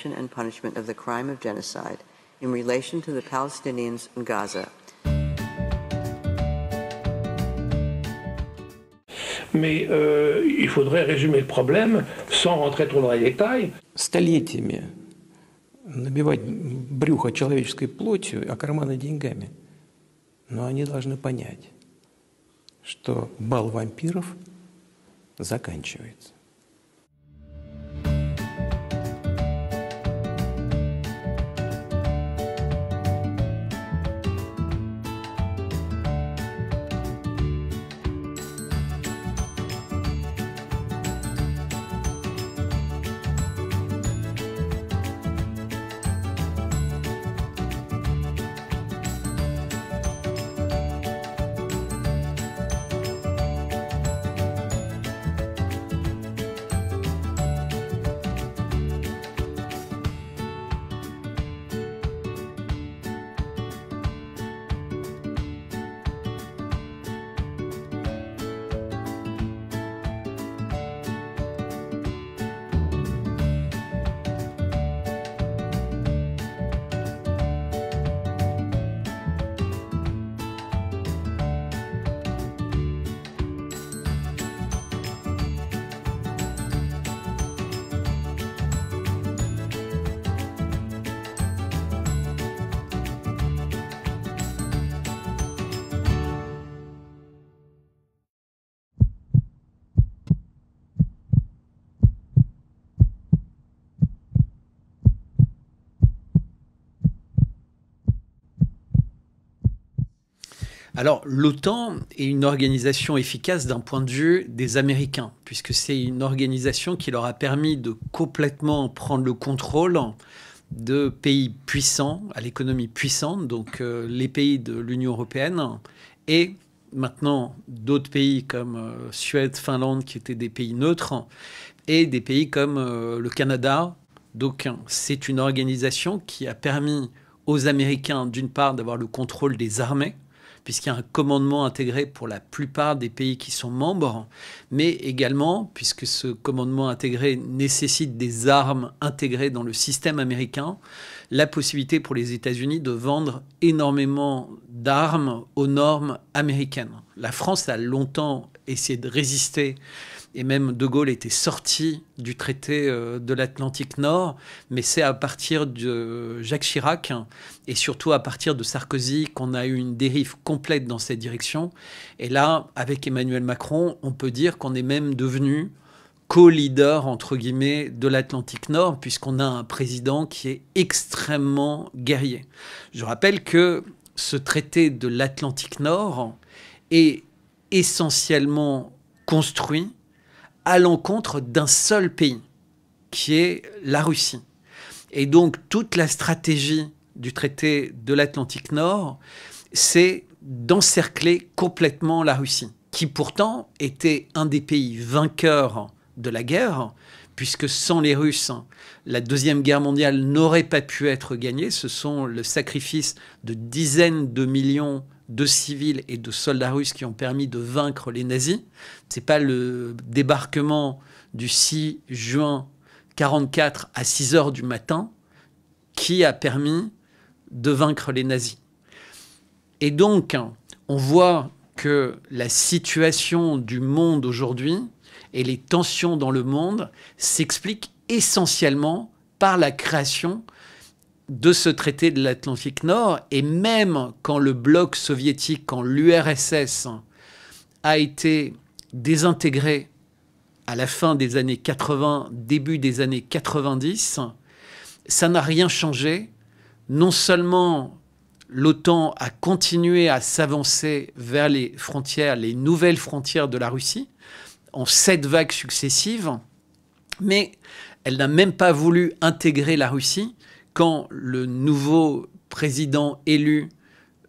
detection and punishment of the crime of genocide in relation to the Palestinians in Gaza. Mais il faudrait résumer le problème sans rentrer trop dans les détails. Столетиями набивать брюхо человеческой плотью, а карманы деньгами. Но они должны понять, что бал вампиров заканчивается. Alors, l'OTAN est une organisation efficace d'un point de vue des Américains, puisque c'est une organisation qui leur a permis de complètement prendre le contrôle de pays puissants, à l'économie puissante, donc les pays de l'Union européenne, et maintenant d'autres pays comme Suède, Finlande, qui étaient des pays neutres, et des pays comme le Canada. Donc, c'est une organisation qui a permis aux Américains, d'une part, d'avoir le contrôle des armées, puisqu'il y a un commandement intégré pour la plupart des pays qui sont membres, mais également, puisque ce commandement intégré nécessite des armes intégrées dans le système américain, la possibilité pour les États-Unis de vendre énormément d'armes aux normes américaines. La France a longtemps essayé de résister, et même De Gaulle était sorti du traité de l'Atlantique Nord, mais c'est à partir de Jacques Chirac et surtout à partir de Sarkozy qu'on a eu une dérive complète dans cette direction. Et là, avec Emmanuel Macron, on peut dire qu'on est même devenu co-leader, entre guillemets, de l'Atlantique Nord, puisqu'on a un président qui est extrêmement guerrier. Je rappelle que ce traité de l'Atlantique Nord est essentiellement construit à l'encontre d'un seul pays, qui est la Russie. Et donc, toute la stratégie du traité de l'Atlantique Nord, c'est d'encercler complètement la Russie, qui pourtant était un des pays vainqueurs de la guerre, puisque sans les Russes, la Deuxième Guerre mondiale n'aurait pas pu être gagnée. Ce sont le sacrifice de dizaines de millions de civils et de soldats russes qui ont permis de vaincre les nazis. Ce n'est pas le débarquement du 6 juin 1944 à 6 heures du matin qui a permis de vaincre les nazis. Et donc, on voit que la situation du monde aujourd'hui et les tensions dans le monde s'expliquent essentiellement par la création de ce traité de l'Atlantique Nord. Et même quand le bloc soviétique, quand l'URSS a été désintégré à la fin des années 80, début des années 90, ça n'a rien changé. Non seulement l'OTAN a continué à s'avancer vers les frontières, les nouvelles frontières de la Russie, en 7 vagues successives, mais elle n'a même pas voulu intégrer la Russie quand le nouveau président élu,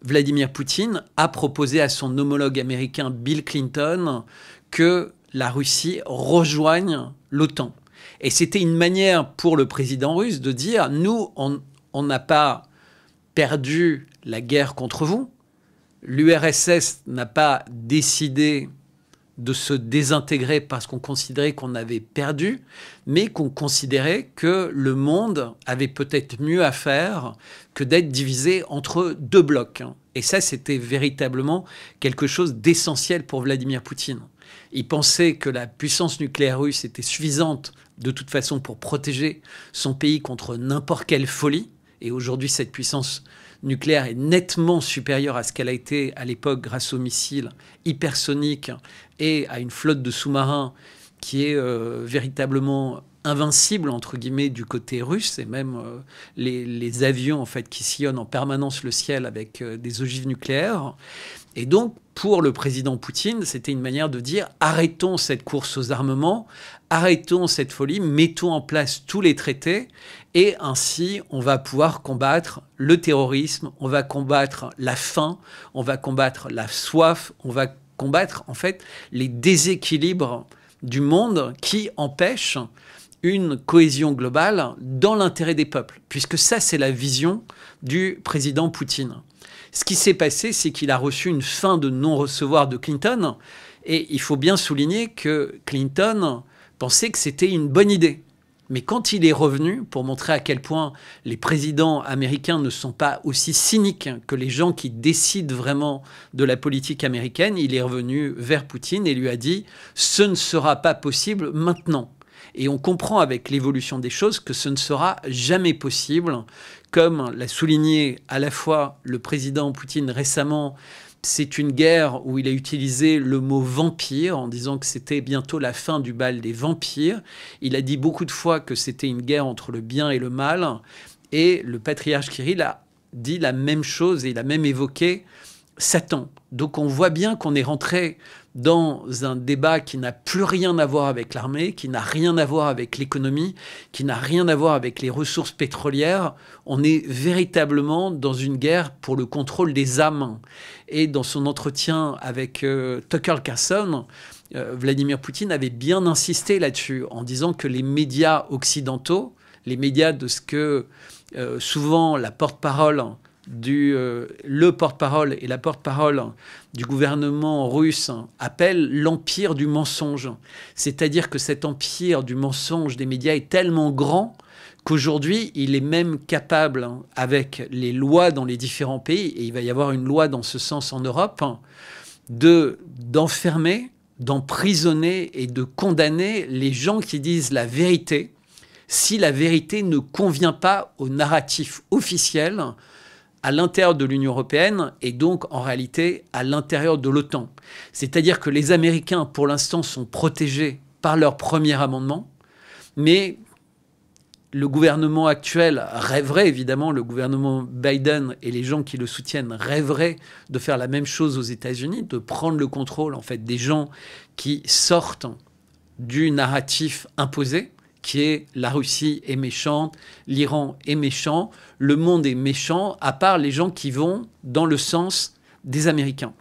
Vladimir Poutine, a proposé à son homologue américain Bill Clinton que la Russie rejoigne l'OTAN. Et c'était une manière pour le président russe de dire « Nous, on n'a pas perdu la guerre contre vous. L'URSS n'a pas décidé de se désintégrer parce qu'on considérait qu'on avait perdu, mais qu'on considérait que le monde avait peut-être mieux à faire que d'être divisé entre deux blocs. Et ça, c'était véritablement quelque chose d'essentiel pour Vladimir Poutine. Il pensait que la puissance nucléaire russe était suffisante de toute façon pour protéger son pays contre n'importe quelle folie. Et aujourd'hui, cette puissance nucléaire est nettement supérieure à ce qu'elle a été à l'époque grâce aux missiles hypersoniques et à une flotte de sous-marins qui est véritablement invincible, entre guillemets, du côté russe, et même les avions en fait, qui sillonnent en permanence le ciel avec des ogives nucléaires. Et donc, pour le président Poutine, c'était une manière de dire « arrêtons cette course aux armements, arrêtons cette folie, mettons en place tous les traités et ainsi on va pouvoir combattre le terrorisme, on va combattre la faim, on va combattre la soif, on va combattre en fait les déséquilibres du monde qui empêchent une cohésion globale dans l'intérêt des peuples, puisque ça c'est la vision du président Poutine. Ce qui s'est passé, c'est qu'il a reçu une fin de non-recevoir de Clinton, et il faut bien souligner que Clinton pensait que c'était une bonne idée. Mais quand il est revenu, pour montrer à quel point les présidents américains ne sont pas aussi cyniques que les gens qui décident vraiment de la politique américaine, il est revenu vers Poutine et lui a dit « ce ne sera pas possible maintenant ». Et on comprend avec l'évolution des choses que ce ne sera jamais possible. Comme l'a souligné à la fois le président Poutine récemment, c'est une guerre où il a utilisé le mot vampire en disant que c'était bientôt la fin du bal des vampires. Il a dit beaucoup de fois que c'était une guerre entre le bien et le mal. Et le patriarche Kirill a dit la même chose et il a même évoqué Satan. Donc on voit bien qu'on est rentré dans un débat qui n'a plus rien à voir avec l'armée, qui n'a rien à voir avec l'économie, qui n'a rien à voir avec les ressources pétrolières. On est véritablement dans une guerre pour le contrôle des âmes. Et dans son entretien avec Tucker Carlson, Vladimir Poutine avait bien insisté là-dessus en disant que les médias occidentaux, les médias de ce que souvent la porte-parole le porte-parole et la porte-parole du gouvernement russe appellent l'empire du mensonge. C'est-à-dire que cet empire du mensonge des médias est tellement grand qu'aujourd'hui, il est même capable, avec les lois dans les différents pays, et il va y avoir une loi dans ce sens en Europe, d'enfermer, d'emprisonner et de condamner les gens qui disent la vérité si la vérité ne convient pas au narratif officiel à l'intérieur de l'Union européenne et donc en réalité à l'intérieur de l'OTAN. C'est-à-dire que les Américains, pour l'instant, sont protégés par leur premier amendement, mais le gouvernement actuel rêverait, évidemment, le gouvernement Biden et les gens qui le soutiennent rêveraient de faire la même chose aux États-Unis, de prendre le contrôle en fait, des gens qui sortent du narratif imposé, qui est la Russie est méchante, l'Iran est méchant, le monde est méchant, à part les gens qui vont dans le sens des Américains.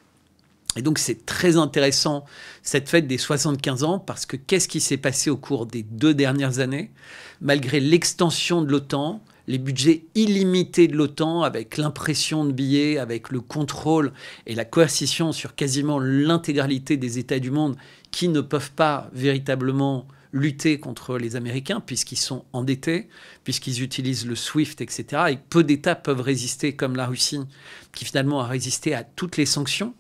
Et donc c'est très intéressant cette fête des 75 ans, parce que qu'est-ce qui s'est passé au cours des 2 dernières années? Malgré l'extension de l'OTAN, les budgets illimités de l'OTAN, avec l'impression de billets, avec le contrôle et la coercition sur quasiment l'intégralité des États du monde qui ne peuvent pas véritablement lutter contre les Américains, puisqu'ils sont endettés, puisqu'ils utilisent le SWIFT, etc. Et peu d'États peuvent résister, comme la Russie, qui finalement a résisté à toutes les sanctions.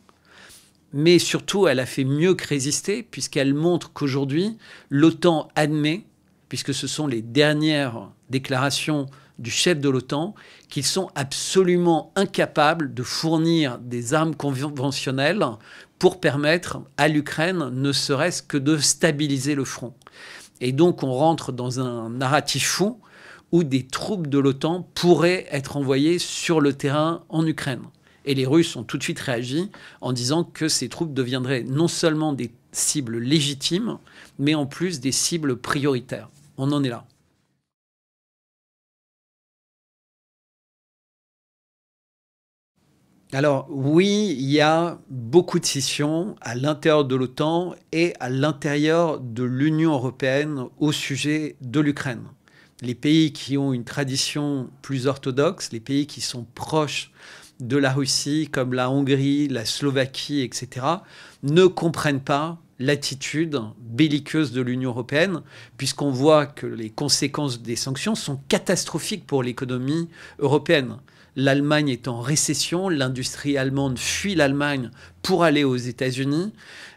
Mais surtout, elle a fait mieux que résister, puisqu'elle montre qu'aujourd'hui, l'OTAN admet, puisque ce sont les dernières déclarations du chef de l'OTAN, qu'ils sont absolument incapables de fournir des armes conventionnelles pour permettre à l'Ukraine ne serait-ce que de stabiliser le front. Et donc on rentre dans un narratif fou où des troupes de l'OTAN pourraient être envoyées sur le terrain en Ukraine. Et les Russes ont tout de suite réagi en disant que ces troupes deviendraient non seulement des cibles légitimes, mais en plus des cibles prioritaires. On en est là. Alors oui, il y a beaucoup de scissions à l'intérieur de l'OTAN et à l'intérieur de l'Union européenne au sujet de l'Ukraine. Les pays qui ont une tradition plus orthodoxe, les pays qui sont proches de la Russie, comme la Hongrie, la Slovaquie, etc., ne comprennent pas l'attitude belliqueuse de l'Union européenne, puisqu'on voit que les conséquences des sanctions sont catastrophiques pour l'économie européenne. L'Allemagne est en récession, l'industrie allemande fuit l'Allemagne pour aller aux États-Unis.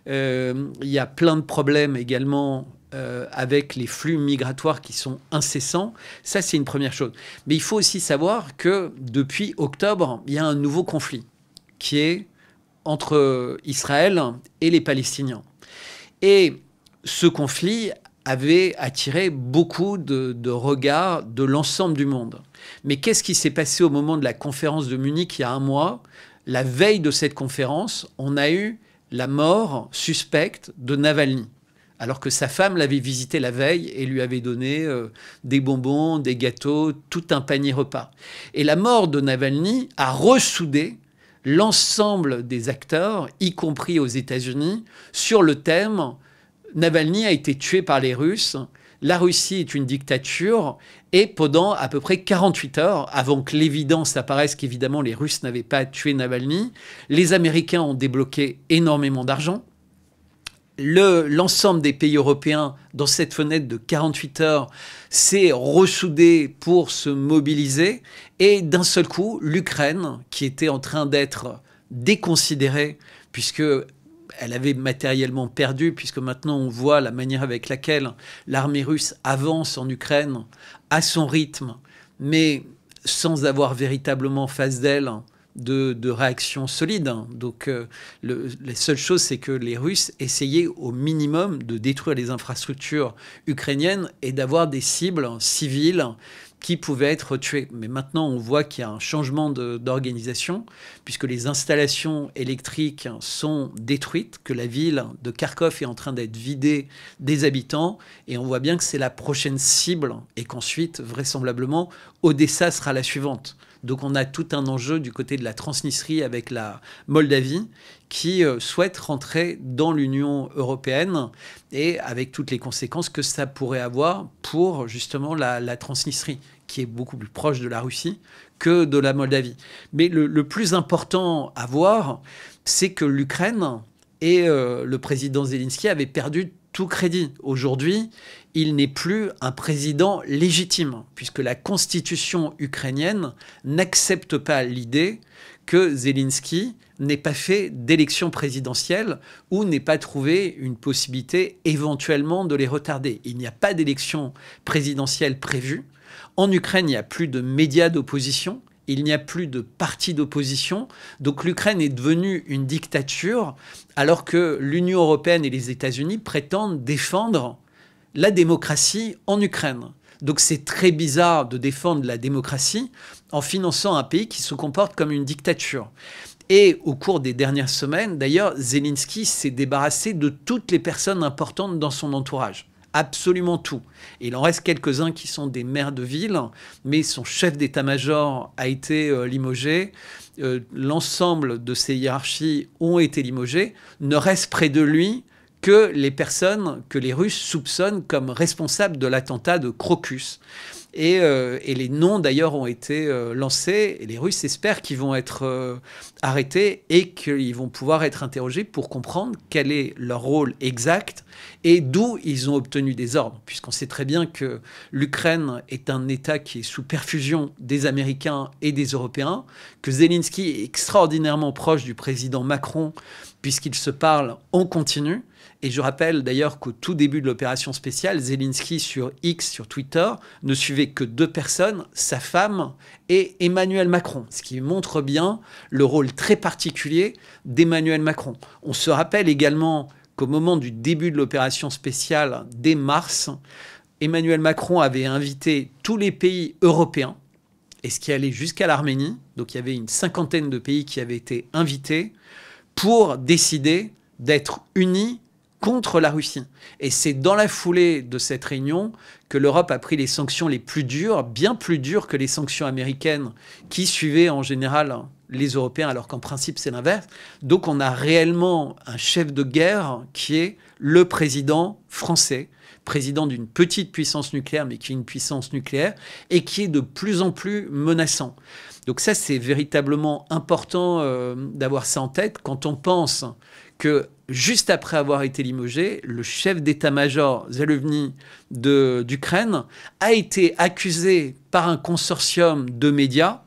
Il y a plein de problèmes également avec les flux migratoires qui sont incessants. Ça, c'est une première chose. Mais il faut aussi savoir que depuis octobre, il y a un nouveau conflit qui est entre Israël et les Palestiniens. Et ce conflit avait attiré beaucoup de regards de l'ensemble du monde. Mais qu'est-ce qui s'est passé au moment de la conférence de Munich il y a un mois? La veille de cette conférence, on a eu la mort suspecte de Navalny, alors que sa femme l'avait visité la veille et lui avait donné des bonbons, des gâteaux, tout un panier repas. Et la mort de Navalny a ressoudé l'ensemble des acteurs, y compris aux États-Unis, sur le thème « Navalny a été tué par les Russes, la Russie est une dictature » et pendant à peu près 48 heures, avant que l'évidence apparaisse qu'évidemment les Russes n'avaient pas tué Navalny, les Américains ont débloqué énormément d'argent. L'ensemble des pays européens, dans cette fenêtre de 48 heures, s'est ressoudé pour se mobiliser. Et d'un seul coup, l'Ukraine, qui était en train d'être déconsidérée, puisque elle avait matériellement perdu, puisque maintenant on voit la manière avec laquelle l'armée russe avance en Ukraine à son rythme, mais sans avoir véritablement face d'elle de réaction solide. Donc la seule chose, c'est que les Russes essayaient au minimum de détruire les infrastructures ukrainiennes et d'avoir des cibles civiles qui pouvaient être tuées. Mais maintenant, on voit qu'il y a un changement d'organisation, puisque les installations électriques sont détruites, que la ville de Kharkov est en train d'être vidée des habitants, et on voit bien que c'est la prochaine cible, et qu'ensuite, vraisemblablement, Odessa sera la suivante. Donc on a tout un enjeu du côté de la Transnistrie avec la Moldavie qui souhaite rentrer dans l'Union européenne et avec toutes les conséquences que ça pourrait avoir pour justement la Transnistrie, qui est beaucoup plus proche de la Russie que de la Moldavie. Mais le plus important à voir, c'est que l'Ukraine et le président Zelensky avaient perdu tout crédit. Aujourd'hui, il n'est plus un président légitime, puisque la constitution ukrainienne n'accepte pas l'idée que Zelensky n'ait pas fait d'élection présidentielle ou n'ait pas trouvé une possibilité éventuellement de les retarder. Il n'y a pas d'élection présidentielle prévue. En Ukraine, il n'y a plus de médias d'opposition. Il n'y a plus de partis d'opposition. Donc l'Ukraine est devenue une dictature alors que l'Union européenne et les États-Unis prétendent défendre la démocratie en Ukraine. Donc c'est très bizarre de défendre la démocratie en finançant un pays qui se comporte comme une dictature. Et au cours des dernières semaines, d'ailleurs, Zelensky s'est débarrassé de toutes les personnes importantes dans son entourage. Absolument tout. Et il en reste quelques-uns qui sont des maires de ville, mais son chef d'état-major a été limogé. L'ensemble de ses hiérarchies ont été limogées. Ne reste près de lui que les personnes que les Russes soupçonnent comme responsables de l'attentat de Crocus. Et les noms, d'ailleurs, ont été lancés. Et les Russes espèrent qu'ils vont être arrêtés et qu'ils vont pouvoir être interrogés pour comprendre quel est leur rôle exact et d'où ils ont obtenu des ordres. Puisqu'on sait très bien que l'Ukraine est un État qui est sous perfusion des Américains et des Européens, que Zelensky est extraordinairement proche du président Macron puisqu'ils se parlent en continu. Et je rappelle d'ailleurs qu'au tout début de l'opération spéciale, Zelensky sur X, sur Twitter, ne suivait que 2 personnes, sa femme et Emmanuel Macron, ce qui montre bien le rôle très particulier d'Emmanuel Macron. On se rappelle également qu'au moment du début de l'opération spéciale, dès mars, Emmanuel Macron avait invité tous les pays européens, et ce qui allait jusqu'à l'Arménie, donc il y avait une 50aine de pays qui avaient été invités, pour décider d'être unis contre la Russie. Et c'est dans la foulée de cette réunion que l'Europe a pris les sanctions les plus dures, bien plus dures que les sanctions américaines qui suivaient en général les Européens, alors qu'en principe c'est l'inverse. Donc on a réellement un chef de guerre qui est le président français, président d'une petite puissance nucléaire, mais qui est une puissance nucléaire, et qui est de plus en plus menaçant. Donc ça, c'est véritablement important d'avoir ça en tête quand on pense que juste après avoir été limogé, le chef d'état-major Zalewny d'Ukraine a été accusé par un consortium de médias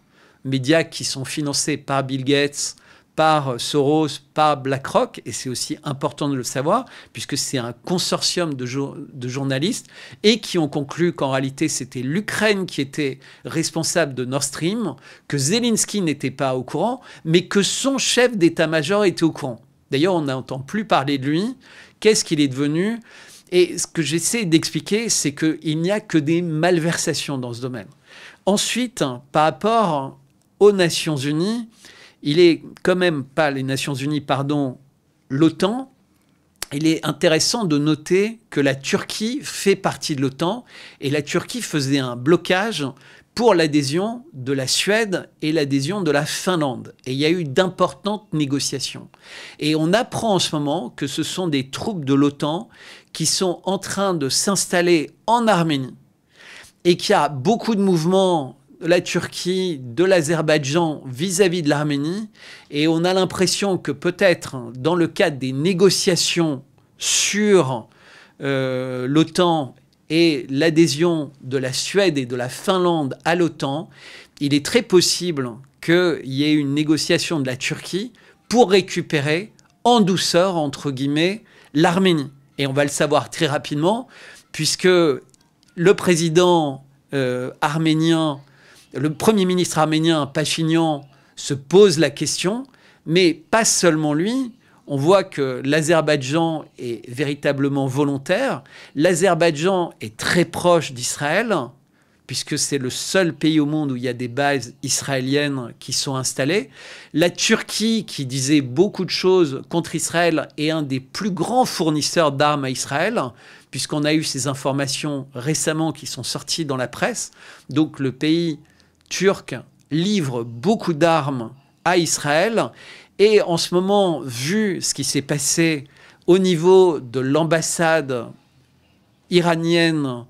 qui sont financés par Bill Gates, par Soros, par BlackRock, et c'est aussi important de le savoir, puisque c'est un consortium de journalistes, et qui ont conclu qu'en réalité, c'était l'Ukraine qui était responsable de Nord Stream, que Zelensky n'était pas au courant, mais que son chef d'état-major était au courant. D'ailleurs, on n'entend plus parler de lui. Qu'est-ce qu'il est devenu? Et ce que j'essaie d'expliquer, c'est qu'il n'y a que des malversations dans ce domaine. Ensuite, par rapport aux Nations Unies, il est quand même pas les Nations Unies, pardon, l'OTAN. Il est intéressant de noter que la Turquie fait partie de l'OTAN et la Turquie faisait un blocage pour l'adhésion de la Suède et l'adhésion de la Finlande. Et il y a eu d'importantes négociations. Et on apprend en ce moment que ce sont des troupes de l'OTAN qui sont en train de s'installer en Arménie et qu'il y a beaucoup de mouvements de la Turquie, de l'Azerbaïdjan vis-à-vis de l'Arménie. Et on a l'impression que peut-être dans le cadre des négociations sur l'OTAN et l'adhésion de la Suède et de la Finlande à l'OTAN, il est très possible qu'il y ait une négociation de la Turquie pour récupérer en douceur, entre guillemets, l'Arménie. Et on va le savoir très rapidement, puisque le président arménien, le Premier ministre arménien, Pachinian, se pose la question, mais pas seulement lui. On voit que l'Azerbaïdjan est véritablement volontaire. L'Azerbaïdjan est très proche d'Israël, puisque c'est le seul pays au monde où il y a des bases israéliennes qui sont installées. La Turquie, qui disait beaucoup de choses contre Israël, est un des plus grands fournisseurs d'armes à Israël, puisqu'on a eu ces informations récemment qui sont sorties dans la presse. Donc le pays turc livre beaucoup d'armes à Israël. Et en ce moment, vu ce qui s'est passé au niveau de l'ambassade iranienne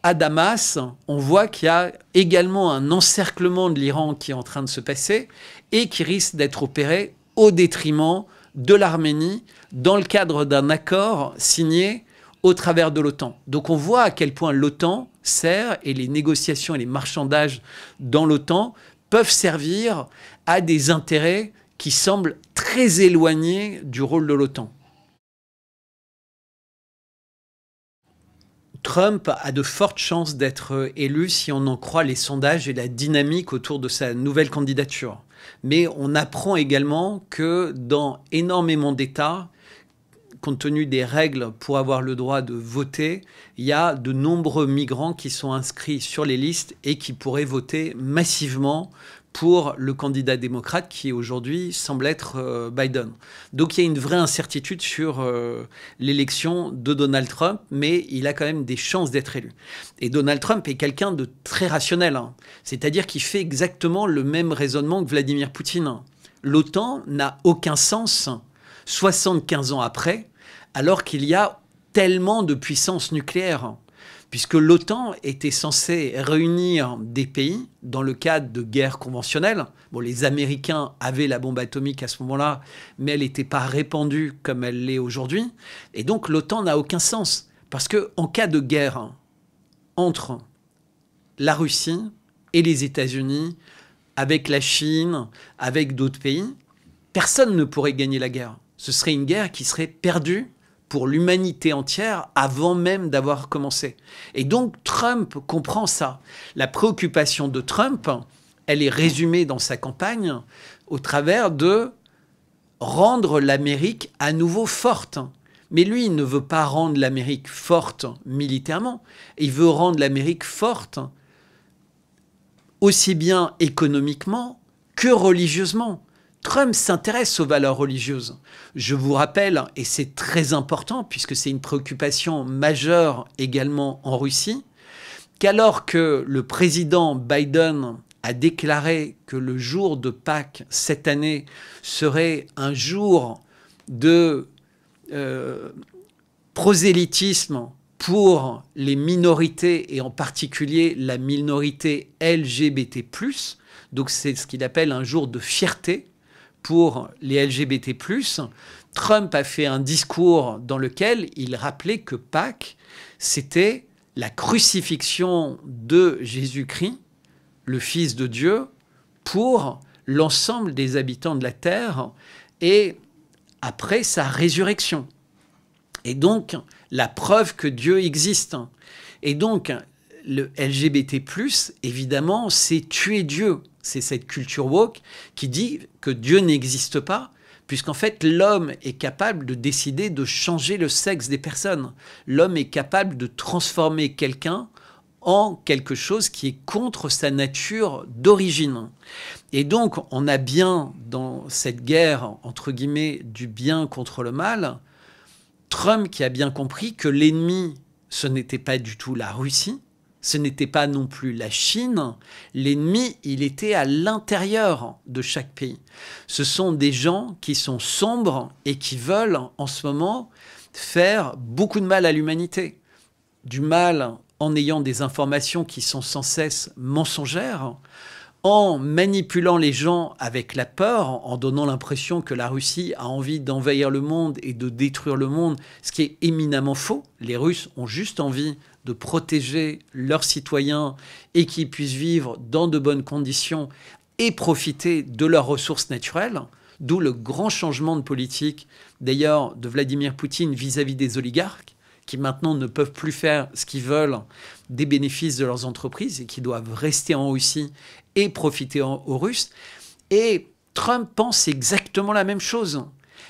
à Damas, on voit qu'il y a également un encerclement de l'Iran qui est en train de se passer et qui risque d'être opéré au détriment de l'Arménie dans le cadre d'un accord signé au travers de l'OTAN. Donc on voit à quel point l'OTAN sert et les négociations et les marchandages dans l'OTAN peuvent servir à des intérêts qui semblent très éloignés du rôle de l'OTAN. Trump a de fortes chances d'être élu si on en croit les sondages et la dynamique autour de sa nouvelle candidature. Mais on apprend également que dans énormément d'États, compte tenu des règles pour avoir le droit de voter, il y a de nombreux migrants qui sont inscrits sur les listes et qui pourraient voter massivement pour le candidat démocrate qui aujourd'hui semble être Biden. Donc il y a une vraie incertitude sur l'élection de Donald Trump, mais il a quand même des chances d'être élu. Et Donald Trump est quelqu'un de très rationnel, hein. C'est-à-dire qu'il fait exactement le même raisonnement que Vladimir Poutine. L'OTAN n'a aucun sens 75 ans après, alors qu'il y a tellement de puissance nucléaire. Puisque l'OTAN était censée réunir des pays dans le cadre de guerres conventionnelles. Bon, les Américains avaient la bombe atomique à ce moment-là, mais elle n'était pas répandue comme elle l'est aujourd'hui. Et donc l'OTAN n'a aucun sens. Parce qu'en cas de guerre entre la Russie et les États-Unis, avec la Chine, avec d'autres pays, personne ne pourrait gagner la guerre. Ce serait une guerre qui serait perdue pour l'humanité entière avant même d'avoir commencé. Et donc Trump comprend ça. La préoccupation de Trump, elle est résumée dans sa campagne au travers de rendre l'Amérique à nouveau forte. Mais lui, il ne veut pas rendre l'Amérique forte militairement. Il veut rendre l'Amérique forte aussi bien économiquement que religieusement. Trump s'intéresse aux valeurs religieuses. Je vous rappelle, et c'est très important puisque c'est une préoccupation majeure également en Russie, qu'alors que le président Biden a déclaré que le jour de Pâques cette année serait un jour de prosélytisme pour les minorités et en particulier la minorité LGBT+, donc c'est ce qu'il appelle un jour de fierté pour les LGBT+, Trump a fait un discours dans lequel il rappelait que Pâques, c'était la crucifixion de Jésus-Christ, le Fils de Dieu, pour l'ensemble des habitants de la terre et après sa résurrection. Et donc, la preuve que Dieu existe. Et donc, le LGBT+, évidemment, c'est tuer Dieu. C'est cette culture woke qui dit que Dieu n'existe pas, puisqu'en fait, l'homme est capable de décider de changer le sexe des personnes. L'homme est capable de transformer quelqu'un en quelque chose qui est contre sa nature d'origine. Et donc, on a bien, dans cette guerre, entre guillemets, du bien contre le mal, Trump qui a bien compris que l'ennemi, ce n'était pas du tout la Russie, ce n'était pas non plus la Chine. L'ennemi, il était à l'intérieur de chaque pays. Ce sont des gens qui sont sombres et qui veulent, en ce moment, faire beaucoup de mal à l'humanité. Du mal en ayant des informations qui sont sans cesse mensongères, en manipulant les gens avec la peur, en donnant l'impression que la Russie a envie d'envahir le monde et de détruire le monde, ce qui est éminemment faux. Les Russes ont juste envie de protéger leurs citoyens et qu'ils puissent vivre dans de bonnes conditions et profiter de leurs ressources naturelles, d'où le grand changement de politique, d'ailleurs, de Vladimir Poutine vis-à-vis des oligarques, qui maintenant ne peuvent plus faire ce qu'ils veulent des bénéfices de leurs entreprises et qui doivent rester en Russie et profiter aux Russes. Et Trump pense exactement la même chose.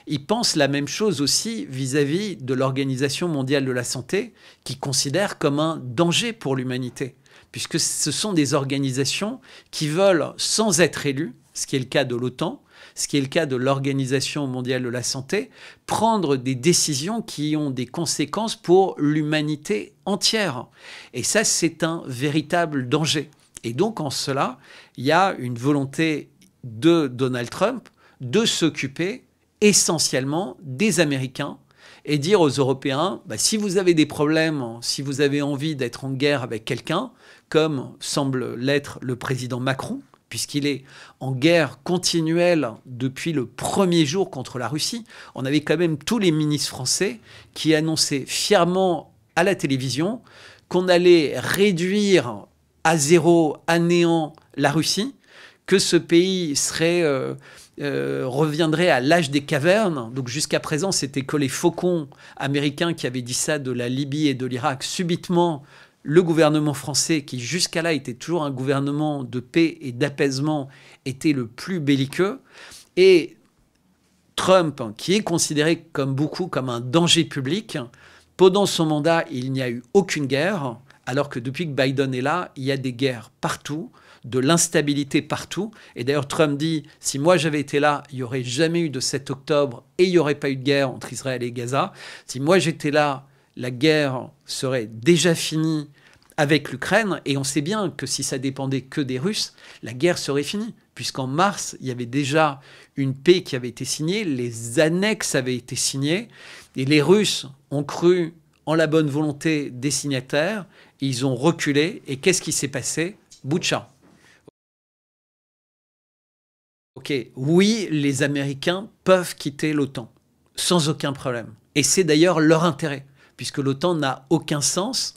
Il pense la même chose aussi vis-à-vis de l'Organisation mondiale de la santé, qui considère comme un danger pour l'humanité, puisque ce sont des organisations qui veulent, sans être élues, ce qui est le cas de l'OTAN, ce qui est le cas de l'Organisation mondiale de la santé, prendre des décisions qui ont des conséquences pour l'humanité entière. Et ça, c'est un véritable danger. Et donc, en cela, il y a une volonté de Donald Trump de s'occuper essentiellement des Américains et dire aux Européens, si vous avez des problèmes, si vous avez envie d'être en guerre avec quelqu'un, comme semble l'être le président Macron, puisqu'il est en guerre continuelle depuis le premier jour contre la Russie, on avait quand même tous les ministres français qui annonçaient fièrement à la télévision qu'on allait réduire à zéro, à néant la Russie, que ce pays reviendrait à l'âge des cavernes. Donc jusqu'à présent, c'était que les faucons américains qui avaient dit ça de la Libye et de l'Irak. Subitement, le gouvernement français, qui jusqu'à là était toujours un gouvernement de paix et d'apaisement, était le plus belliqueux. Et Trump, qui est considéré comme beaucoup comme un danger public, pendant son mandat, il n'y a eu aucune guerre, alors que depuis que Biden est là, il y a des guerres partout, de l'instabilité partout. Et d'ailleurs, Trump dit, si moi j'avais été là, il n'y aurait jamais eu de 7 octobre et il n'y aurait pas eu de guerre entre Israël et Gaza. Si moi j'étais là, la guerre serait déjà finie avec l'Ukraine. Et on sait bien que si ça dépendait que des Russes, la guerre serait finie. Puisqu'en mars, il y avait déjà une paix qui avait été signée, les annexes avaient été signées, et les Russes ont cru en la bonne volonté des signataires, ils ont reculé, et qu'est-ce qui s'est passé? Boutcha. Ok, oui, les Américains peuvent quitter l'OTAN, sans aucun problème. Et c'est d'ailleurs leur intérêt, puisque l'OTAN n'a aucun sens.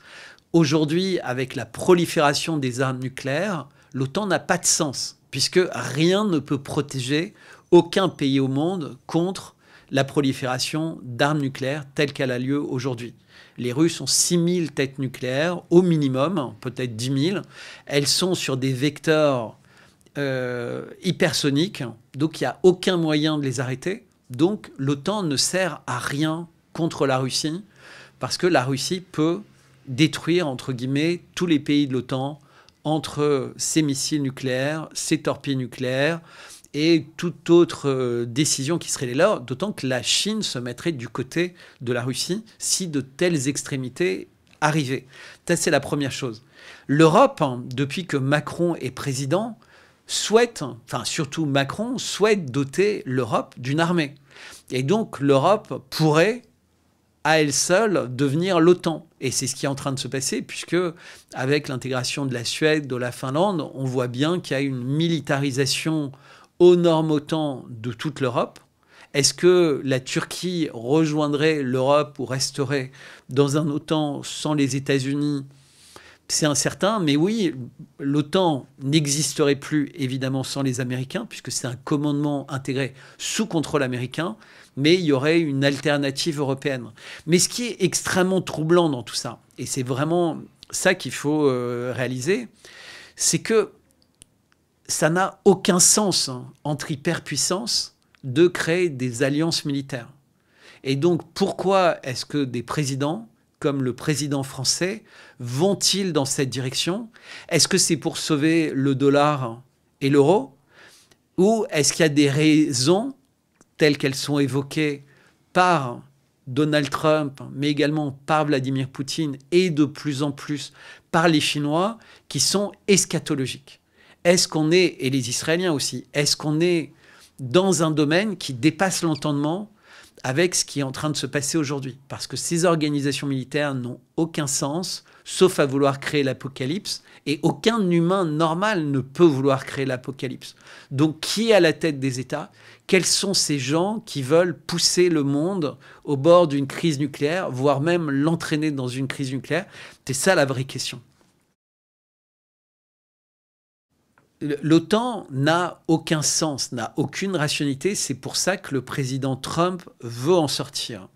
Aujourd'hui, avec la prolifération des armes nucléaires, l'OTAN n'a pas de sens, puisque rien ne peut protéger aucun pays au monde contre la prolifération d'armes nucléaires telle qu'elle a lieu aujourd'hui. Les Russes ont 6000 têtes nucléaires, au minimum, peut-être 10 000. Elles sont sur des vecteurs hypersoniques, donc il n'y a aucun moyen de les arrêter. Donc l'OTAN ne sert à rien contre la Russie, parce que la Russie peut détruire, entre guillemets, tous les pays de l'OTAN entre ses missiles nucléaires, ses torpilles nucléaires et toute autre décision qui serait les leurs, d'autant que la Chine se mettrait du côté de la Russie si de telles extrémités arrivaient. Ça, c'est la première chose. L'Europe, depuis que Macron est président, surtout Macron, souhaite doter l'Europe d'une armée. Et donc l'Europe pourrait, à elle seule, devenir l'OTAN. Et c'est ce qui est en train de se passer, puisque avec l'intégration de la Suède, de la Finlande, on voit bien qu'il y a une militarisation aux normes OTAN de toute l'Europe. Est-ce que la Turquie rejoindrait l'Europe ou resterait dans un OTAN sans les États-Unis? C'est incertain, mais oui, l'OTAN n'existerait plus évidemment sans les Américains, puisque c'est un commandement intégré sous contrôle américain, mais il y aurait une alternative européenne. Mais ce qui est extrêmement troublant dans tout ça, et c'est vraiment ça qu'il faut réaliser, c'est que ça n'a aucun sens entre hyperpuissances de créer des alliances militaires. Et donc, pourquoi est-ce que des présidents, comme le président français, vont-ils dans cette direction? Est-ce que c'est pour sauver le dollar et l'euro? Ou est-ce qu'il y a des raisons, telles qu'elles sont évoquées par Donald Trump, mais également par Vladimir Poutine et de plus en plus par les Chinois, qui sont eschatologiques? Est-ce qu'on est, et les Israéliens aussi, est-ce qu'on est dans un domaine qui dépasse l'entendement avec ce qui est en train de se passer aujourd'hui? Parce que ces organisations militaires n'ont aucun sens, sauf à vouloir créer l'apocalypse, et aucun humain normal ne peut vouloir créer l'apocalypse. Donc qui est à la tête des États? Quels sont ces gens qui veulent pousser le monde au bord d'une crise nucléaire, voire même l'entraîner dans une crise nucléaire? C'est ça la vraie question. L'OTAN n'a aucun sens, n'a aucune rationalité. C'est pour ça que le président Trump veut en sortir.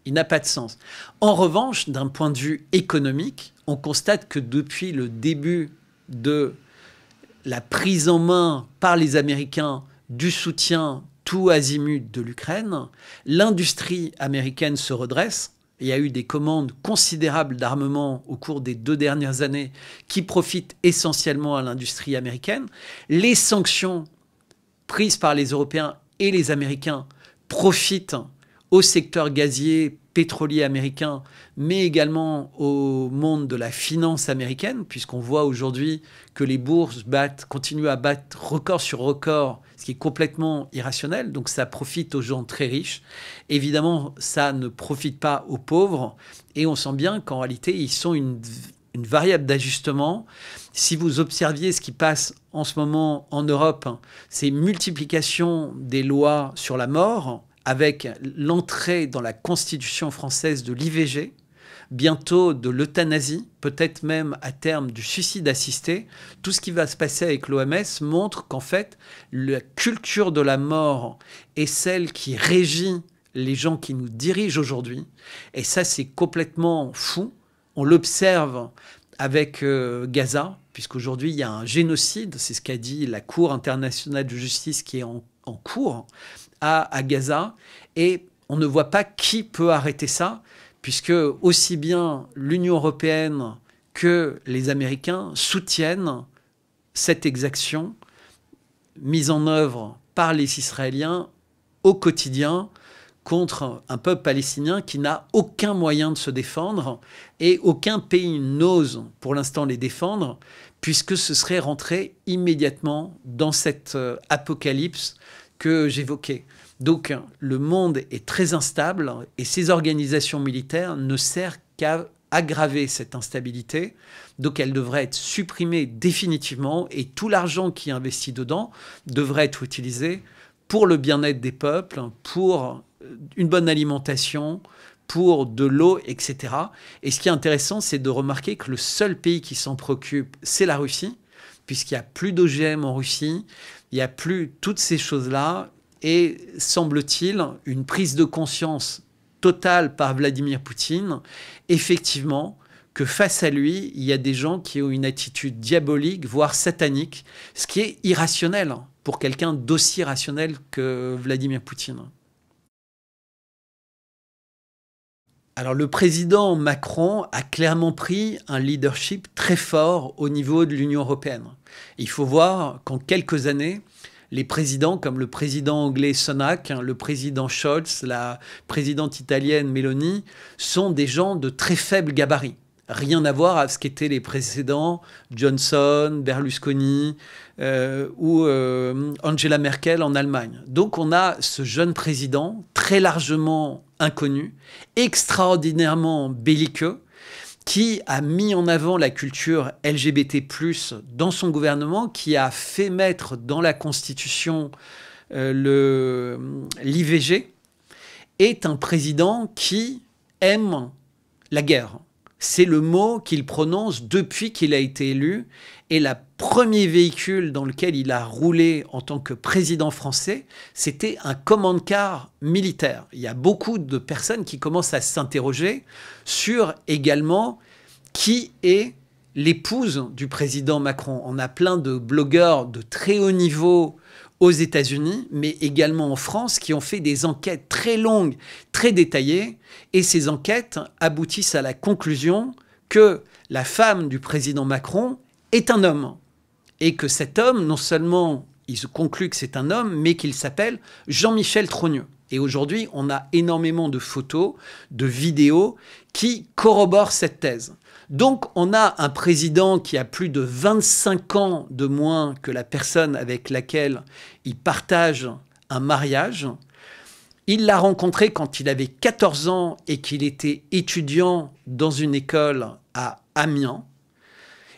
Il n'a pas de sens. En revanche, d'un point de vue économique, on constate que depuis le début de la prise en main par les Américains du soutien tout azimut de l'Ukraine, l'industrie américaine se redresse. Il y a eu des commandes considérables d'armement au cours des 2 dernières années qui profitent essentiellement à l'industrie américaine. Les sanctions prises par les Européens et les Américains profitent au secteur gazier, pétrolier américain, mais également au monde de la finance américaine, puisqu'on voit aujourd'hui que les bourses continuent à battre record sur record, ce qui est complètement irrationnel. Donc ça profite aux gens très riches. Évidemment, ça ne profite pas aux pauvres. Et on sent bien qu'en réalité, ils sont une variable d'ajustement. Si vous observiez ce qui passe en ce moment en Europe, c'est multiplication des lois sur la mort, avec l'entrée dans la Constitution française de l'IVG, bientôt de l'euthanasie, peut-être même à terme du suicide assisté. Tout ce qui va se passer avec l'OMS montre qu'en fait, la culture de la mort est celle qui régit les gens qui nous dirigent aujourd'hui. Et ça, c'est complètement fou. On l'observe avec Gaza, puisqu'aujourd'hui, il y a un génocide, c'est ce qu'a dit la Cour internationale de justice qui est en cours à Gaza, et on ne voit pas qui peut arrêter ça, puisque aussi bien l'Union européenne que les Américains soutiennent cette exaction mise en œuvre par les Israéliens au quotidien contre un peuple palestinien qui n'a aucun moyen de se défendre, et aucun pays n'ose pour l'instant les défendre, puisque ce serait rentrer immédiatement dans cette apocalypse que j'évoquais. Donc le monde est très instable, et ces organisations militaires ne servent qu'à aggraver cette instabilité. Donc elles devraient être supprimées définitivement, et tout l'argent qui est investi dedans devrait être utilisé pour le bien-être des peuples, pour une bonne alimentation, pour de l'eau, etc. Et ce qui est intéressant, c'est de remarquer que le seul pays qui s'en préoccupe, c'est la Russie, puisqu'il n'y a plus d'OGM en Russie, il n'y a plus toutes ces choses-là, et semble-t-il, une prise de conscience totale par Vladimir Poutine, effectivement, que face à lui, il y a des gens qui ont une attitude diabolique, voire satanique, ce qui est irrationnel pour quelqu'un d'aussi rationnel que Vladimir Poutine. Alors le président Macron a clairement pris un leadership très fort au niveau de l'Union européenne. Il faut voir qu'en quelques années, les présidents comme le président anglais Sunak, le président Scholz, la présidente italienne Meloni, sont des gens de très faible gabarit. Rien à voir avec ce qu'étaient les précédents Johnson, Berlusconi ou Angela Merkel en Allemagne. Donc on a ce jeune président très largement inconnu, extraordinairement belliqueux, qui a mis en avant la culture LGBT+ dans son gouvernement, qui a fait mettre dans la Constitution l'IVG, est un président qui aime la guerre. C'est le mot qu'il prononce depuis qu'il a été élu. Et le premier véhicule dans lequel il a roulé en tant que président français, c'était un command-car militaire. Il y a beaucoup de personnes qui commencent à s'interroger sur également qui est l'épouse du président Macron. On a plein de blogueurs de très haut niveau aux États-Unis, mais également en France, qui ont fait des enquêtes très longues, très détaillées. Et ces enquêtes aboutissent à la conclusion que la femme du président Macron est un homme. Et que cet homme, non seulement il se conclut que c'est un homme, mais qu'il s'appelle Jean-Michel Trogneux. Et aujourd'hui, on a énormément de photos, de vidéos qui corroborent cette thèse. Donc, on a un président qui a plus de 25 ans de moins que la personne avec laquelle il partage un mariage. Il l'a rencontré quand il avait 14 ans et qu'il était étudiant dans une école à Amiens.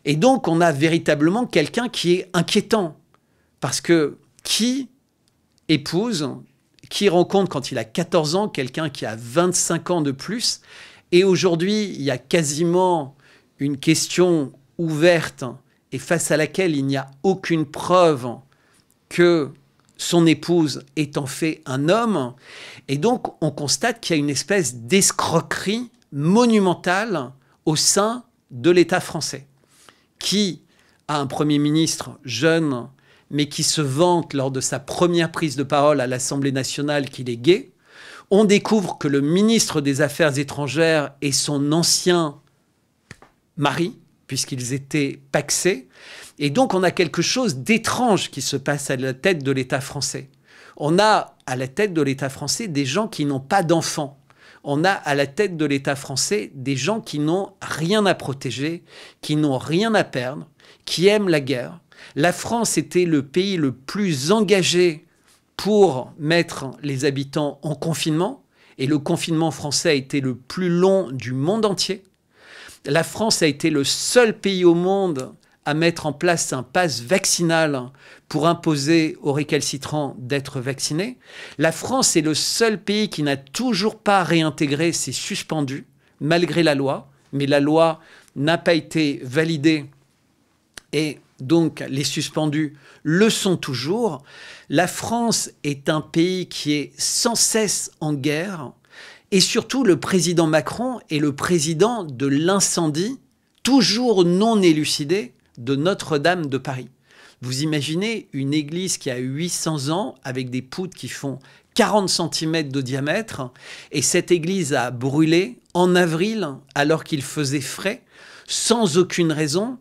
Et donc, on a véritablement quelqu'un qui est inquiétant. Parce que qui épouse, qui rencontre quand il a 14 ans quelqu'un qui a 25 ans de plus? Et aujourd'hui, il y a quasiment une question ouverte et face à laquelle il n'y a aucune preuve que son épouse est en fait un homme. Et donc, on constate qu'il y a une espèce d'escroquerie monumentale au sein de l'État français, qui a un Premier ministre jeune, mais qui se vante lors de sa première prise de parole à l'Assemblée nationale qu'il est gay. On découvre que le ministre des Affaires étrangères est son ancien mari, puisqu'ils étaient pacsés. Et donc, on a quelque chose d'étrange qui se passe à la tête de l'État français. On a à la tête de l'État français des gens qui n'ont pas d'enfants. On a à la tête de l'État français des gens qui n'ont rien à protéger, qui n'ont rien à perdre, qui aiment la guerre. La France était le pays le plus engagé pour mettre les habitants en confinement, et le confinement français a été le plus long du monde entier. La France a été le seul pays au monde à mettre en place un pass vaccinal pour imposer aux récalcitrants d'être vaccinés. La France est le seul pays qui n'a toujours pas réintégré ses suspendus, malgré la loi, mais la loi n'a pas été validée et donc les suspendus le sont toujours. La France est un pays qui est sans cesse en guerre. Et surtout, le président Macron est le président de l'incendie, toujours non élucidé, de Notre-Dame de Paris. Vous imaginez une église qui a 800 ans, avec des poutres qui font 40 cm de diamètre, et cette église a brûlé en avril, alors qu'il faisait frais, sans aucune raison,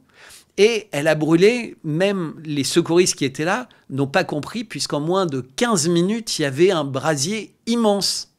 et elle a brûlé, même les secouristes qui étaient là n'ont pas compris, puisqu'en moins de 15 minutes, il y avait un brasier immense.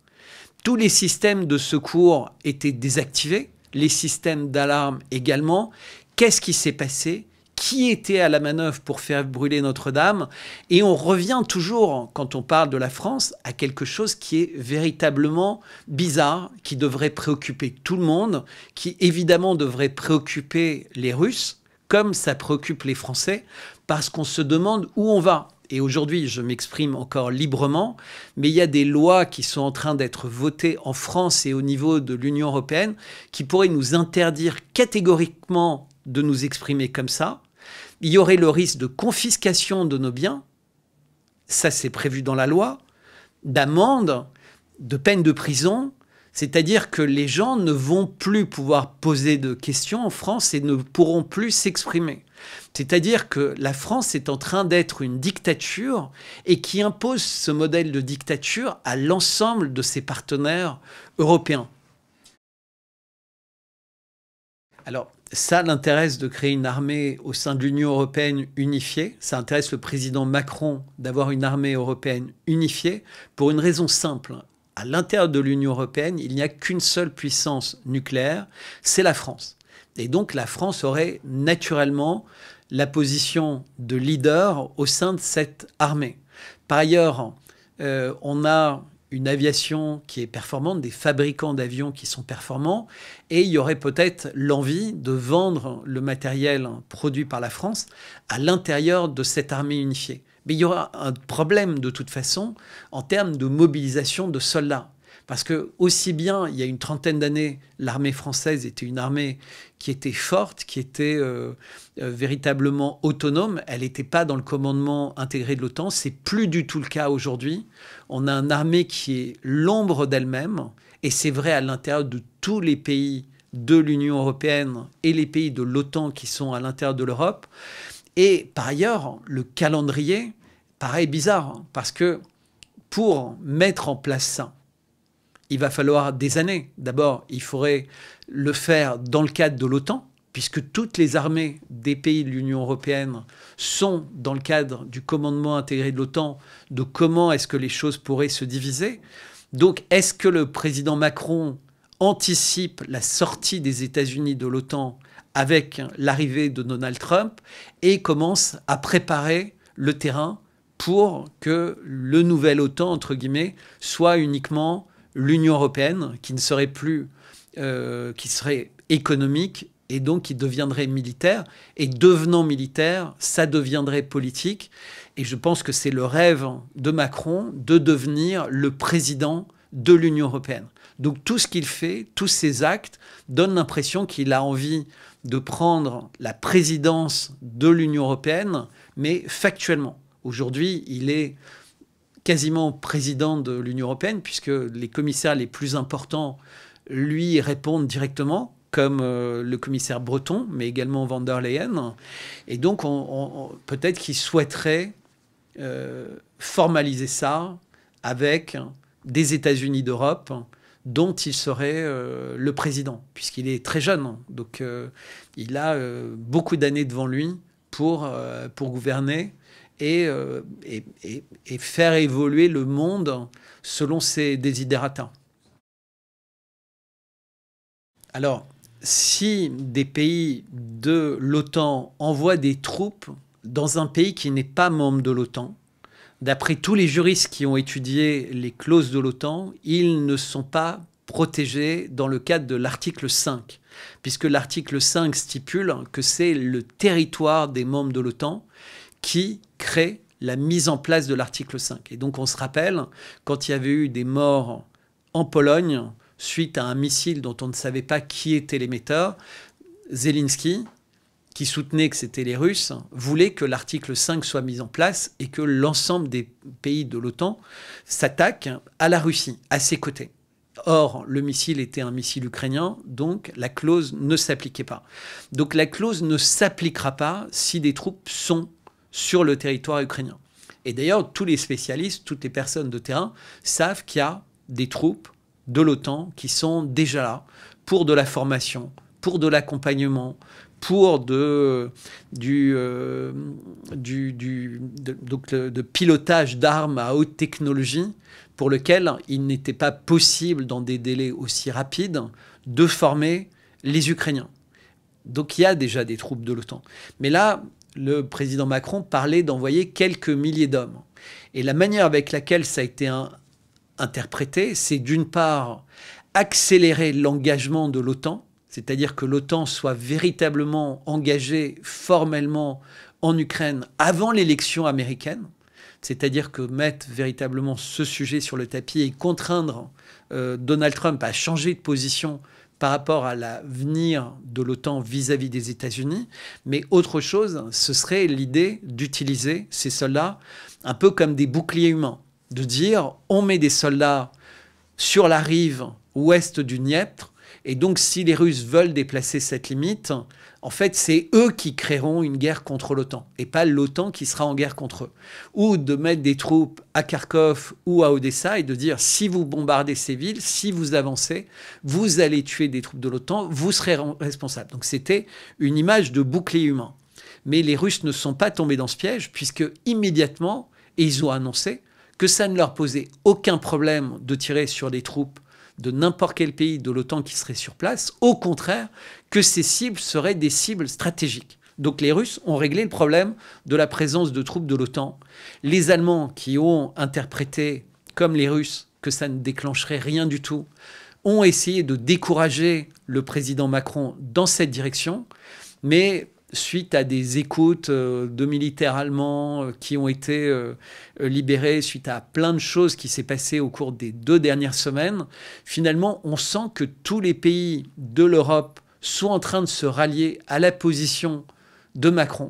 Tous les systèmes de secours étaient désactivés, les systèmes d'alarme également. Qu'est-ce qui s'est passé? Qui était à la manœuvre pour faire brûler Notre-Dame? Et on revient toujours, quand on parle de la France, à quelque chose qui est véritablement bizarre, qui devrait préoccuper tout le monde, qui évidemment devrait préoccuper les Russes, comme ça préoccupe les Français, parce qu'on se demande où on va. Et aujourd'hui, je m'exprime encore librement, mais il y a des lois qui sont en train d'être votées en France et au niveau de l'Union européenne qui pourraient nous interdire catégoriquement de nous exprimer comme ça. Il y aurait le risque de confiscation de nos biens, ça c'est prévu dans la loi, d'amende, de peine de prison, c'est-à-dire que les gens ne vont plus pouvoir poser de questions en France et ne pourront plus s'exprimer. C'est-à-dire que la France est en train d'être une dictature et qui impose ce modèle de dictature à l'ensemble de ses partenaires européens. Alors, ça l'intéresse de créer une armée au sein de l'Union européenne unifiée. Ça intéresse le président Macron d'avoir une armée européenne unifiée pour une raison simple. À l'intérieur de l'Union européenne, il n'y a qu'une seule puissance nucléaire, c'est la France. Et donc la France aurait naturellement la position de leader au sein de cette armée. Par ailleurs, on a une aviation qui est performante, des fabricants d'avions qui sont performants, et il y aurait peut-être l'envie de vendre le matériel produit par la France à l'intérieur de cette armée unifiée. Mais il y aura un problème de toute façon en termes de mobilisation de soldats. Parce que aussi bien, il y a une trentaine d'années, l'armée française était une armée qui était forte, qui était véritablement autonome. Elle n'était pas dans le commandement intégré de l'OTAN. C'est plus du tout le cas aujourd'hui. On a une armée qui est l'ombre d'elle-même. Et c'est vrai à l'intérieur de tous les pays de l'Union européenne et les pays de l'OTAN qui sont à l'intérieur de l'Europe. Et par ailleurs, le calendrier paraît bizarre. Parce que pour mettre en place ça, il va falloir des années. D'abord, il faudrait le faire dans le cadre de l'OTAN, puisque toutes les armées des pays de l'Union européenne sont dans le cadre du commandement intégré de l'OTAN, de comment est-ce que les choses pourraient se diviser. Donc, est-ce que le président Macron anticipe la sortie des États-Unis de l'OTAN avec l'arrivée de Donald Trump et commence à préparer le terrain pour que le nouvel OTAN, entre guillemets, soit uniquement l'Union européenne, qui ne serait plus, qui serait économique et donc qui deviendrait militaire. Et devenant militaire, ça deviendrait politique. Et je pense que c'est le rêve de Macron de devenir le président de l'Union européenne. Donc tout ce qu'il fait, tous ses actes, donnent l'impression qu'il a envie de prendre la présidence de l'Union européenne, mais factuellement. Aujourd'hui, il est quasiment président de l'Union européenne, puisque les commissaires les plus importants lui répondent directement, comme le commissaire Breton, mais également von der Leyen. Et donc, peut-être qu'il souhaiterait formaliser ça avec des États-Unis d'Europe, dont il serait le président, puisqu'il est très jeune. Donc, il a beaucoup d'années devant lui pour gouverner et faire évoluer le monde selon ses desiderata. Alors, si des pays de l'OTAN envoient des troupes dans un pays qui n'est pas membre de l'OTAN, d'après tous les juristes qui ont étudié les clauses de l'OTAN, ils ne sont pas protégés dans le cadre de l'article 5, puisque l'article 5 stipule que c'est le territoire des membres de l'OTAN qui crée la mise en place de l'article 5. Et donc on se rappelle, quand il y avait eu des morts en Pologne suite à un missile dont on ne savait pas qui était l'émetteur, Zelensky, qui soutenait que c'était les Russes, voulait que l'article 5 soit mis en place et que l'ensemble des pays de l'OTAN s'attaquent à la Russie, à ses côtés. Or, le missile était un missile ukrainien, donc la clause ne s'appliquait pas. Donc la clause ne s'appliquera pas si des troupes sont sur le territoire ukrainien. Et d'ailleurs, tous les spécialistes, toutes les personnes de terrain savent qu'il y a des troupes de l'OTAN qui sont déjà là pour de la formation, pour de l'accompagnement, pour de pilotage d'armes à haute technologie, pour lequel il n'était pas possible, dans des délais aussi rapides, de former les Ukrainiens. Donc il y a déjà des troupes de l'OTAN. Mais là, le président Macron parlait d'envoyer quelques milliers d'hommes. Et la manière avec laquelle ça a été interprété, c'est d'une part accélérer l'engagement de l'OTAN, c'est-à-dire que l'OTAN soit véritablement engagée formellement en Ukraine avant l'élection américaine, c'est-à-dire que mettre véritablement ce sujet sur le tapis et contraindre Donald Trump à changer de position par rapport à l'avenir de l'OTAN vis-à-vis des États-Unis. Mais autre chose, ce serait l'idée d'utiliser ces soldats un peu comme des boucliers humains, de dire on met des soldats sur la rive ouest du Dniepr, et donc si les Russes veulent déplacer cette limite, en fait c'est eux qui créeront une guerre contre l'OTAN, et pas l'OTAN qui sera en guerre contre eux. Ou de mettre des troupes à Kharkov ou à Odessa et de dire si vous bombardez ces villes, si vous avancez, vous allez tuer des troupes de l'OTAN, vous serez responsable. Donc c'était une image de bouclier humain. Mais les Russes ne sont pas tombés dans ce piège, puisque immédiatement, ils ont annoncé que ça ne leur posait aucun problème de tirer sur les troupes de n'importe quel pays de l'OTAN qui serait sur place. Au contraire, que ces cibles seraient des cibles stratégiques. Donc les Russes ont réglé le problème de la présence de troupes de l'OTAN. Les Allemands qui ont interprété, comme les Russes, que ça ne déclencherait rien du tout, ont essayé de décourager le président Macron dans cette direction, mais suite à des écoutes de militaires allemands qui ont été libérés, suite à plein de choses qui s'est passé au cours des 2 dernières semaines, finalement, on sent que tous les pays de l'Europe sont en train de se rallier à la position de Macron.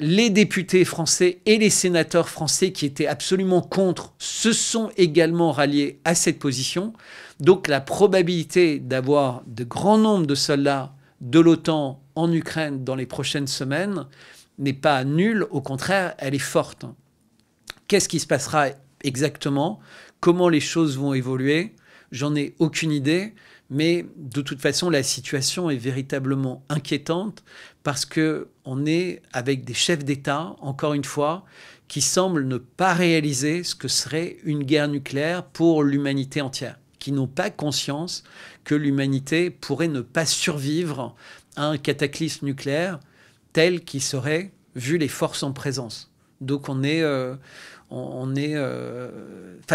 Les députés français et les sénateurs français qui étaient absolument contre se sont également ralliés à cette position. Donc la probabilité d'avoir de grands nombres de soldats de l'OTAN en Ukraine dans les prochaines semaines n'est pas nulle, au contraire, elle est forte. Qu'est-ce qui se passera exactement? Comment les choses vont évoluer? J'en ai aucune idée, mais de toute façon, la situation est véritablement inquiétante parce qu'on est avec des chefs d'État, encore une fois, qui semblent ne pas réaliser ce que serait une guerre nucléaire pour l'humanité entière, qui n'ont pas conscience que l'humanité pourrait ne pas survivre à un cataclysme nucléaire tel qu'il serait vu les forces en présence. Donc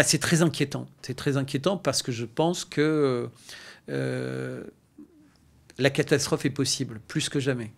c'est très inquiétant. C'est très inquiétant parce que je pense que la catastrophe est possible, plus que jamais.